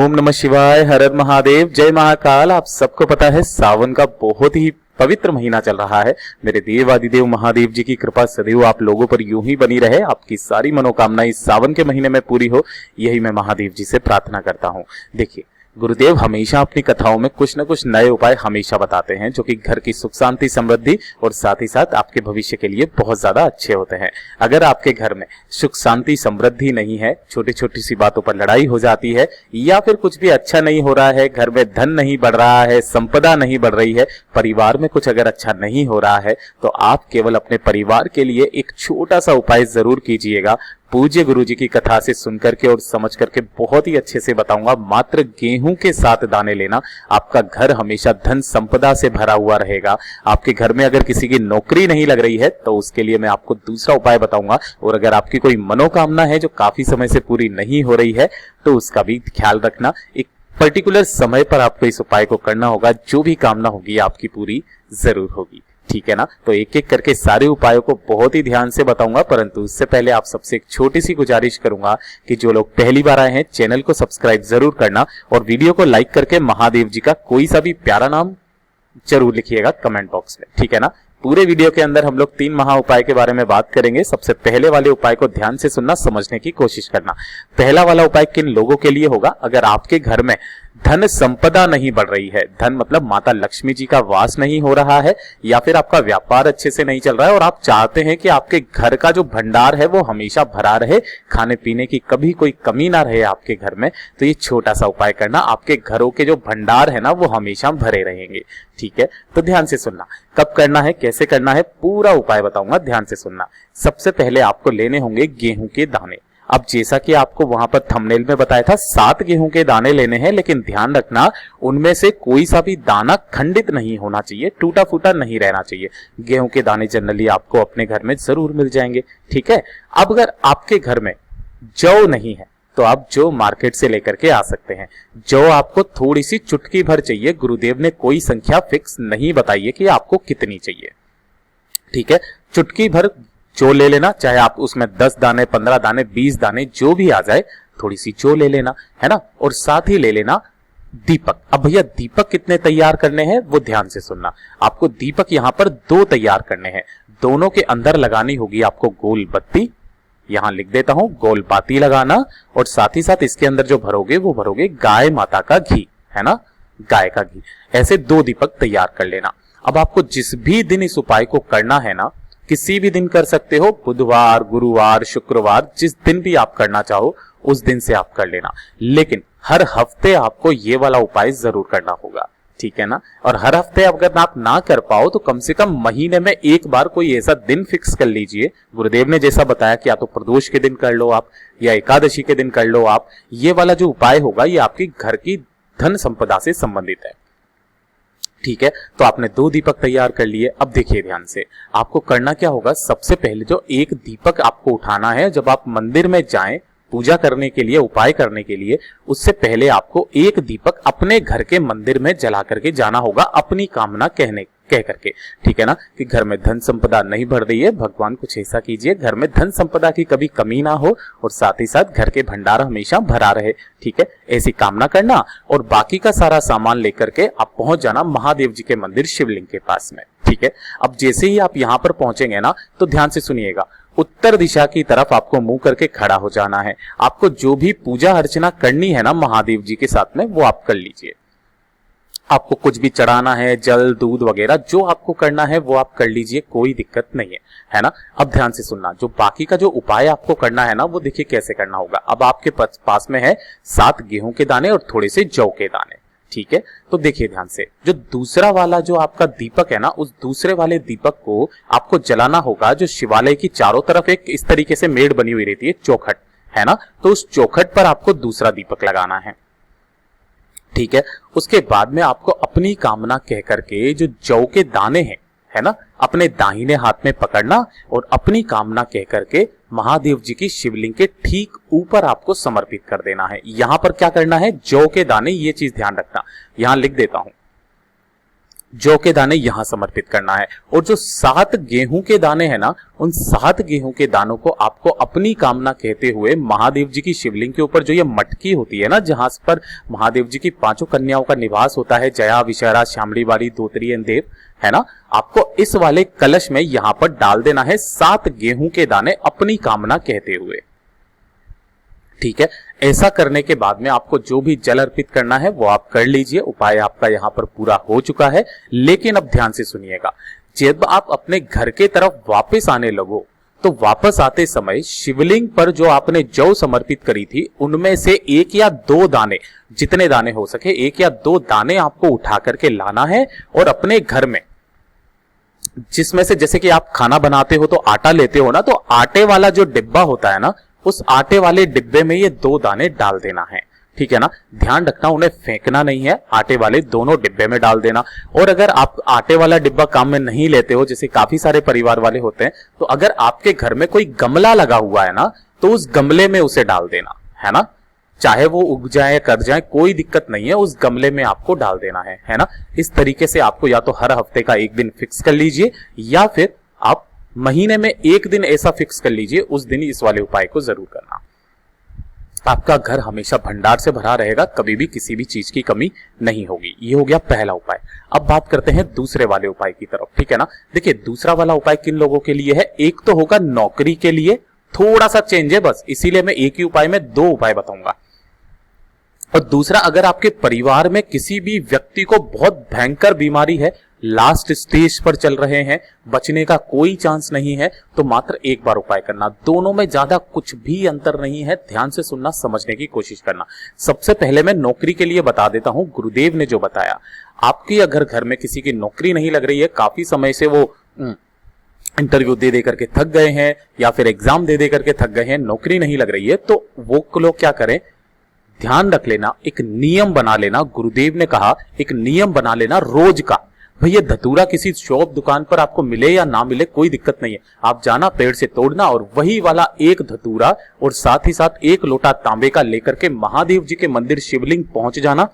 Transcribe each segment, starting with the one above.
ओम नमः शिवाय, हर हर महादेव, जय महाकाल। आप सबको पता है सावन का बहुत ही पवित्र महीना चल रहा है। मेरे देवादिदेव महादेव जी की कृपा सदैव आप लोगों पर यूं ही बनी रहे, आपकी सारी मनोकामनाएं इस सावन के महीने में पूरी हो, यही मैं महादेव जी से प्रार्थना करता हूं। देखिए, गुरुदेव हमेशा अपनी कथाओं में कुछ न कुछ नए उपाय हमेशा बताते हैं जो कि घर की सुख शांति समृद्धि और साथ ही साथ आपके भविष्य के लिए बहुत ज्यादा अच्छे होते हैं। अगर आपके घर में सुख शांति समृद्धि नहीं है, छोटी छोटी सी बातों पर लड़ाई हो जाती है, या फिर कुछ भी अच्छा नहीं हो रहा है, घर में धन नहीं बढ़ रहा है, संपदा नहीं बढ़ रही है, परिवार में कुछ अगर अच्छा नहीं हो रहा है, तो आप केवल अपने परिवार के लिए एक छोटा सा उपाय जरूर कीजिएगा। पूज्य गुरु जी की कथा से सुन करके और समझ करके बहुत ही अच्छे से बताऊंगा। मात्र गेहूं के 7 दाने लेना, आपका घर हमेशा धन संपदा से भरा हुआ रहेगा। आपके घर में अगर किसी की नौकरी नहीं लग रही है तो उसके लिए मैं आपको दूसरा उपाय बताऊंगा। और अगर आपकी कोई मनोकामना है जो काफी समय से पूरी नहीं हो रही है तो उसका भी ख्याल रखना। एक पर्टिकुलर समय पर आपको इस उपाय को करना होगा, जो भी कामना होगी आपकी पूरी जरूर होगी, ठीक है ना। तो एक एक करके सारे उपायों को बहुत ही ध्यान से बताऊंगा, परंतु उससे पहले आप सबसे एक छोटी सी गुजारिश करूंगा कि जो लोग पहली बार आए हैं चैनल को सब्सक्राइब जरूर करना और वीडियो को लाइक करके महादेव जी का कोई सा भी प्यारा नाम जरूर लिखिएगा कमेंट बॉक्स में, ठीक है ना। पूरे वीडियो के अंदर हम लोग 3 महा उपाय के बारे में बात करेंगे। सबसे पहले वाले उपाय को ध्यान से सुनना, समझने की कोशिश करना। पहला वाला उपाय किन लोगों के लिए होगा? अगर आपके घर में धन संपदा नहीं बढ़ रही है, धन मतलब माता लक्ष्मी जी का वास नहीं हो रहा है, या फिर आपका व्यापार अच्छे से नहीं चल रहा है और आप चाहते हैं कि आपके घर का जो भंडार है वो हमेशा भरा रहे, खाने पीने की कभी कोई कमी ना रहे आपके घर में, तो ये छोटा सा उपाय करना। आपके घरों के जो भंडार है ना वो हमेशा भरे रहेंगे, ठीक है। तो ध्यान से सुनना, कब करना है, कैसे करना है, पूरा उपाय बताऊंगा, ध्यान से सुनना। सबसे पहले आपको लेने होंगे गेहूं के दाने। अब जैसा कि आपको वहां पर थंबनेल में बताया था 7 गेहूं के दाने लेने हैं, लेकिन ध्यान रखना उनमें से कोई सा भी दाना खंडित नहीं होना चाहिए, टूटा फूटा नहीं रहना चाहिए। गेहूं के दाने जनरली आपको अपने घर में जरूर मिल जाएंगे, ठीक है। अब अगर आपके घर में जौ नहीं है तो आप जौ मार्केट से लेकर के आ सकते हैं। जौ आपको थोड़ी सी चुटकी भर चाहिए, गुरुदेव ने कोई संख्या फिक्स नहीं बताई है कि आपको कितनी चाहिए, ठीक है। चुटकी भर जौ ले लेना, चाहे आप उसमें 10 दाने, 15 दाने, 20 दाने जो भी आ जाए, थोड़ी सी जौ ले लेना, है ना। और साथ ही ले लेना दीपक। अब भैया दीपक कितने तैयार करने हैं वो ध्यान से सुनना। आपको दीपक यहां पर 2 तैयार करने हैं। दोनों के अंदर लगानी होगी आपको गोल बत्ती, यहां लिख देता हूं, गोल बाती लगाना। और साथ ही साथ इसके अंदर जो भरोगे वो भरोगे गाय माता का घी, है ना, गाय का घी। ऐसे 2 दीपक तैयार कर लेना। अब आपको जिस भी दिन इस उपाय को करना है ना, किसी भी दिन कर सकते हो, बुधवार, गुरुवार, शुक्रवार, जिस दिन भी आप करना चाहो उस दिन से आप कर लेना, लेकिन हर हफ्ते आपको ये वाला उपाय जरूर करना होगा, ठीक है ना। और हर हफ्ते अगर आप ना कर पाओ तो कम से कम महीने में एक बार कोई ऐसा दिन फिक्स कर लीजिए। गुरुदेव ने जैसा बताया कि या तो प्रदोष के दिन कर लो आप, या एकादशी के दिन कर लो आप। ये वाला जो उपाय होगा ये आपकी घर की धन संपदा से संबंधित है, ठीक है। तो आपने 2 दीपक तैयार कर लिए। अब देखिए ध्यान से, आपको करना क्या होगा। सबसे पहले जो एक दीपक आपको उठाना है, जब आप मंदिर में जाएं पूजा करने के लिए, उपाय करने के लिए, उससे पहले आपको एक दीपक अपने घर के मंदिर में जला करके जाना होगा, अपनी कामना कह करके, ठीक है ना। कि घर में धन संपदा नहीं बढ़ रही है, भगवान कुछ ऐसा कीजिए घर में धन संपदा की कभी कमी ना हो और साथ ही साथ घर के भंडार हमेशा भरा रहे, ठीक है। ऐसी कामना करना और बाकी का सारा सामान लेकर के आप पहुंच जाना महादेव जी के मंदिर शिवलिंग के पास में, ठीक है। अब जैसे ही आप यहां पर पहुंचेंगे ना तो ध्यान से सुनिएगा, उत्तर दिशा की तरफ आपको मुंह करके खड़ा हो जाना है। आपको जो भी पूजा अर्चना करनी है ना महादेव जी के साथ में वो आप कर लीजिए। आपको कुछ भी चढ़ाना है, जल दूध वगैरह जो आपको करना है वो आप कर लीजिए, कोई दिक्कत नहीं है, है ना। अब ध्यान से सुनना, जो बाकी का जो उपाय आपको करना है ना वो देखिए कैसे करना होगा। अब आपके पास में है 7 गेहूं के दाने और थोड़े से जौ के दाने, ठीक है। तो देखिए ध्यान से, जो दूसरा वाला जो आपका दीपक है ना, उस दूसरे वाले दीपक को आपको जलाना होगा। जो शिवालय की चारों तरफ एक इस तरीके से मेड़ बनी हुई रहती है, चौखट, है ना, तो उस चौखट पर आपको दूसरा दीपक लगाना है, ठीक है। उसके बाद में आपको अपनी कामना कह करके जो जौ के दाने हैं, है ना, अपने दाहिने हाथ में पकड़ना और अपनी कामना कह करके महादेव जी की शिवलिंग के ठीक ऊपर आपको समर्पित कर देना है। यहां पर क्या करना है, जौ के दाने, ये चीज ध्यान रखना, यहां लिख देता हूं। जौ के दाने यहां समर्पित करना है। और जो 7 गेहूं के दाने हैं ना, उन 7 गेहूं के दानों को आपको अपनी कामना कहते हुए महादेव जी की शिवलिंग के ऊपर जो ये मटकी होती है ना, जहां पर महादेव जी की 5 कन्याओं का निवास होता है, जया, विषहरा, श्यामली वाली, धोत्री एंड देव, है ना, आपको इस वाले कलश में यहां पर डाल देना है 7 गेहूं के दाने अपनी कामना कहते हुए। ठीक है, ऐसा करने के बाद में आपको जो भी जल अर्पित करना है वो आप कर लीजिए। उपाय आपका यहां पर पूरा हो चुका है। लेकिन अब ध्यान से सुनिएगा, जब आप अपने घर के तरफ वापस आने लगो तो वापस आते समय शिवलिंग पर जो आपने जौ समर्पित करी थी उनमें से 1 या 2 दाने, जितने दाने हो सके 1 या 2 दाने आपको उठा करके लाना है और अपने घर में, जिसमें से जैसे कि आप खाना बनाते हो तो आटा लेते हो ना, तो आटे वाला जो डिब्बा होता है ना, उस आटे वाले डिब्बे में ये 2 दाने डाल देना है। ठीक है ना, ध्यान रखना उन्हें फेंकना नहीं है, आटे वाले दोनों डिब्बे में डाल देना। और अगर आप आटे वाला डिब्बा काम में नहीं लेते हो, जैसे काफी सारे परिवार वाले होते हैं, तो अगर आपके घर में कोई गमला लगा हुआ है ना, तो उस गमले में उसे डाल देना है ना, चाहे वो उग जाए कर जाए कोई दिक्कत नहीं है, उस गमले में आपको डाल देना है ना। इस तरीके से आपको या तो हर हफ्ते का 1 दिन फिक्स कर लीजिए या फिर आप महीने में 1 दिन ऐसा फिक्स कर लीजिए, उस दिन इस वाले उपाय को जरूर करना। आपका घर हमेशा भंडार से भरा रहेगा, कभी भी किसी भी चीज की कमी नहीं होगी। ये हो गया पहला उपाय। अब बात करते हैं दूसरे वाले उपाय की तरफ। ठीक है ना, देखिए दूसरा वाला उपाय किन लोगों के लिए है, एक तो होगा नौकरी के लिए, थोड़ा सा चेंज है बस, इसीलिए मैं एक ही उपाय में 2 उपाय बताऊंगा। और दूसरा, अगर आपके परिवार में किसी भी व्यक्ति को बहुत भयंकर बीमारी है, लास्ट स्टेज पर चल रहे हैं, बचने का कोई चांस नहीं है, तो मात्र एक बार उपाय करना। दोनों में ज्यादा कुछ भी अंतर नहीं है, ध्यान से सुनना, समझने की कोशिश करना। सबसे पहले मैं नौकरी के लिए बता देता हूं, गुरुदेव ने जो बताया, आपकी अगर घर में किसी की नौकरी नहीं लग रही है, काफी समय से वो इंटरव्यू दे करके थक गए हैं या फिर एग्जाम दे करके थक गए हैं, नौकरी नहीं लग रही है, तो वो लोग क्या करें, ध्यान रख लेना, एक नियम बना लेना। गुरुदेव ने कहा एक नियम बना लेना रोज का। भैया धतूरा किसी शॉप दुकान पर आपको मिले या ना मिले कोई दिक्कत नहीं है, आप जाना पेड़ से तोड़ना और वही वाला एक धतूरा और साथ ही साथ 1 लोटा तांबे का लेकर के महादेव जी के मंदिर शिवलिंग पहुंच जाना।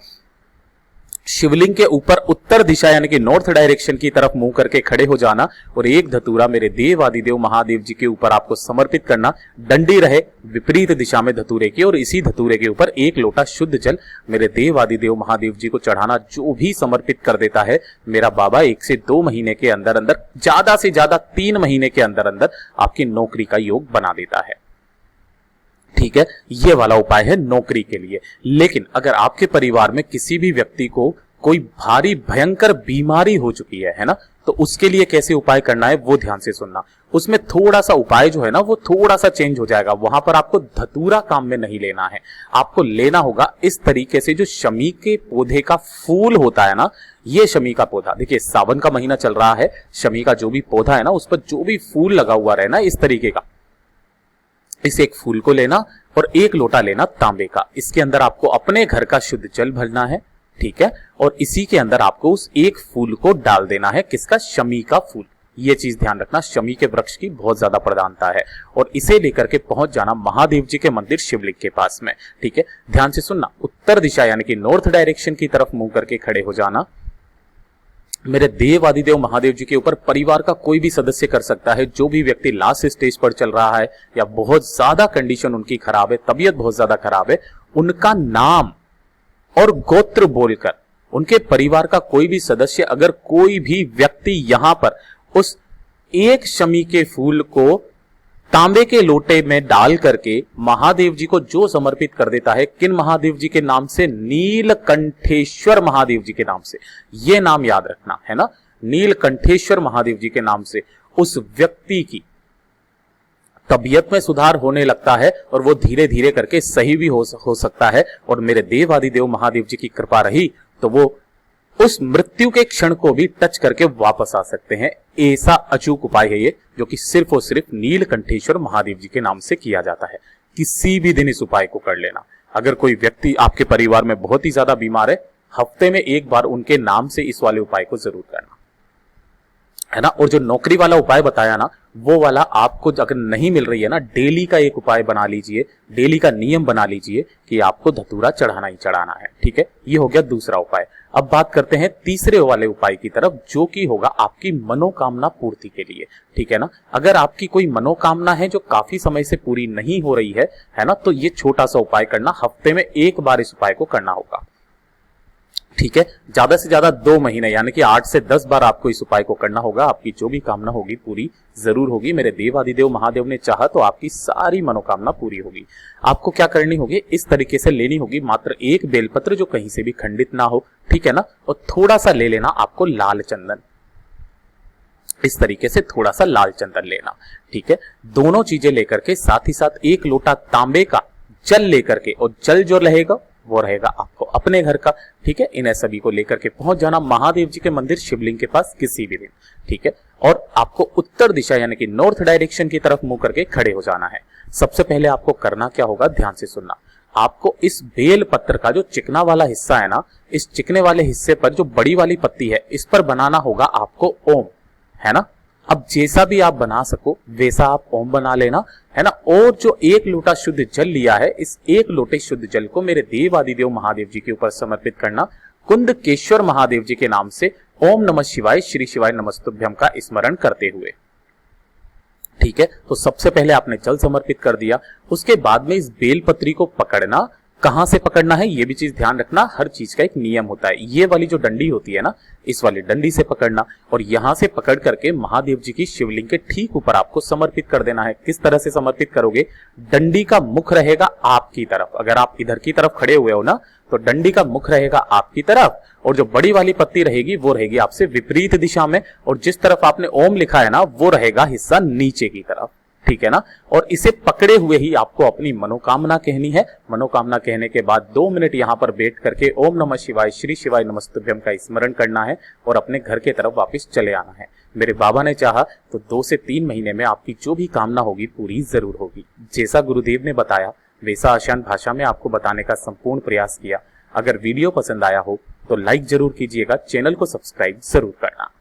शिवलिंग के ऊपर उत्तर दिशा यानी कि नॉर्थ डायरेक्शन की तरफ मुंह करके खड़े हो जाना और एक धतूरा मेरे देव आदिदेव महादेव जी के ऊपर आपको समर्पित करना। डंडी रहे विपरीत दिशा में धतूरे की और इसी धतूरे के ऊपर 1 लोटा शुद्ध जल मेरे देव आदिदेव महादेव जी को चढ़ाना। जो भी समर्पित कर देता है मेरा बाबा 1 से 2 महीने के अंदर अंदर, ज्यादा से ज्यादा 3 महीने के अंदर अंदर आपकी नौकरी का योग बना देता है। ठीक है, ये वाला उपाय है नौकरी के लिए। लेकिन अगर आपके परिवार में किसी भी व्यक्ति को कोई भारी भयंकर बीमारी हो चुकी है ना, तो उसके लिए कैसे उपाय करना है वो ध्यान से सुनना। उसमें थोड़ा सा उपाय जो है ना वो थोड़ा सा चेंज हो जाएगा। वहां पर आपको धतूरा काम में नहीं लेना है, आपको लेना होगा इस तरीके से, जो शमी के पौधे का फूल होता है ना, ये शमी का पौधा, देखिए सावन का महीना चल रहा है, शमी का जो भी पौधा है ना उस पर जो भी फूल लगा हुआ रहे ना इस तरीके का, इस एक फूल को लेना और 1 लोटा लेना तांबे का। इसके अंदर आपको अपने घर का शुद्ध जल भरना है। ठीक है, और इसी के अंदर आपको उस एक फूल को डाल देना है, किसका, शमी का फूल। ये चीज ध्यान रखना, शमी के वृक्ष की बहुत ज्यादा प्रधानता है। और इसे लेकर के पहुंच जाना महादेव जी के मंदिर शिवलिंग के पास में। ठीक है, ध्यान से सुनना, उत्तर दिशा यानी कि नॉर्थ डायरेक्शन की तरफ मुंह करके खड़े हो जाना। मेरे देव आदिदेव महादेव जी के ऊपर परिवार का कोई भी सदस्य कर सकता है। जो भी व्यक्ति लास्ट स्टेज पर चल रहा है या बहुत ज्यादा कंडीशन उनकी खराब है, तबीयत बहुत ज्यादा खराब है, उनका नाम और गोत्र बोलकर उनके परिवार का कोई भी सदस्य, अगर कोई भी व्यक्ति यहां पर उस एक शमी के फूल को तांबे के लोटे में डाल करके महादेव जी को जो समर्पित कर देता है, किन महादेव जी के नाम से, नीलकंठेश्वर महादेव जी के नाम से, ये नाम याद रखना है ना, नीलकंठेश्वर महादेव जी के नाम से, उस व्यक्ति की तबीयत में सुधार होने लगता है और वो धीरे धीरे करके सही भी हो सकता है। और मेरे देव आदिदेव महादेव जी की कृपा रही तो वो उस मृत्यु के क्षण को भी टच करके वापस आ सकते हैं। ऐसा अचूक उपाय है ये, जो कि सिर्फ और सिर्फ नीलकंठेश्वर महादेव जी के नाम से किया जाता है। किसी भी दिन इस उपाय को कर लेना। अगर कोई व्यक्ति आपके परिवार में बहुत ही ज्यादा बीमार है, हफ्ते में 1 बार उनके नाम से इस वाले उपाय को जरूर करना। है ना। और जो नौकरी वाला उपाय बताया ना, वो वाला आपको अगर नहीं मिल रही है ना, डेली का एक उपाय बना लीजिए, डेली का नियम बना लीजिए कि आपको धतूरा चढ़ाना ही चढ़ाना है। ठीक है, ये हो गया दूसरा उपाय। अब बात करते हैं तीसरे वाले उपाय की तरफ, जो कि होगा आपकी मनोकामना पूर्ति के लिए। ठीक है ना, अगर आपकी कोई मनोकामना है जो काफी समय से पूरी नहीं हो रही है ना, तो ये छोटा सा उपाय करना, हफ्ते में एक बार इस उपाय को करना होगा। ठीक है, ज्यादा से ज्यादा 2 महीने यानी कि 8 से 10 बार आपको इस उपाय को करना होगा। आपकी जो भी कामना होगी पूरी जरूर होगी। मेरे देवादिदेव महादेव ने चाहा तो आपकी सारी मनोकामना पूरी होगी। आपको क्या करनी होगी, इस तरीके से लेनी होगी मात्र एक बेलपत्र जो कहीं से भी खंडित ना हो। ठीक है ना, और थोड़ा सा ले लेना आपको लाल चंदन, इस तरीके से थोड़ा सा लाल चंदन लेना। ठीक है, दोनों चीजें लेकर के साथ ही साथ एक लोटा तांबे का जल लेकर के, और जल जो रहेगा वो रहेगा आपको अपने घर का। ठीक है, इन्हें सभी को लेकर के पहुंच जाना महादेव जी के मंदिर शिवलिंग के पास किसी भी दिन। ठीक है, और आपको उत्तर दिशा यानी कि नॉर्थ डायरेक्शन की तरफ मुंह करके खड़े हो जाना है। सबसे पहले आपको करना क्या होगा, ध्यान से सुनना। आपको इस बेल पत्र का जो चिकना वाला हिस्सा है ना, इस चिकने वाले हिस्से पर जो बड़ी वाली पत्ती है, इस पर बनाना होगा आपको ओम, है ना। अब जैसा भी आप बना सको वैसा आप ओम बना लेना, है ना। और जो एक लोटा शुद्ध जल लिया है, इस एक लोटे शुद्ध जल को मेरे देवादिदेव महादेव जी के ऊपर समर्पित करना, कुंदकेश्वर महादेव जी के नाम से ओम नमः शिवाय श्री शिवाय नमस्तुभ्यम का स्मरण करते हुए। ठीक है, तो सबसे पहले आपने जल समर्पित कर दिया, उसके बाद में इस बेलपत्री को पकड़ना। कहां से पकड़ना है ये भी चीज ध्यान रखना, हर चीज का एक नियम होता है। ये वाली जो डंडी होती है ना, इस वाली डंडी से पकड़ना, और यहां से पकड़ करके महादेव जी की शिवलिंग के ठीक ऊपर आपको समर्पित कर देना है। किस तरह से समर्पित करोगे, डंडी का मुख रहेगा आपकी तरफ। अगर आप इधर की तरफ खड़े हुए हो ना, तो डंडी का मुख रहेगा आपकी तरफ, और जो बड़ी वाली पत्ती रहेगी वो रहेगी आपसे विपरीत दिशा में, और जिस तरफ आपने ओम लिखा है ना, वो रहेगा हिस्सा नीचे की तरफ। ठीक है ना, और इसे पकड़े हुए ही आपको अपनी मनोकामना कहनी है। मनोकामना कहने के बाद 2 मिनट यहां पर बैठ करके ओम नमः शिवाय श्री शिवाय नमस्तुभ्यम का स्मरण करना है, और अपने घर के तरफ वापस चले आना है। मेरे बाबा ने चाहा तो 2 से 3 महीने में आपकी जो भी कामना होगी पूरी जरूर होगी। जैसा गुरुदेव ने बताया वैसा आसान भाषा में आपको बताने का संपूर्ण प्रयास किया। अगर वीडियो पसंद आया हो तो लाइक जरूर कीजिएगा, चैनल को सब्सक्राइब जरूर करना।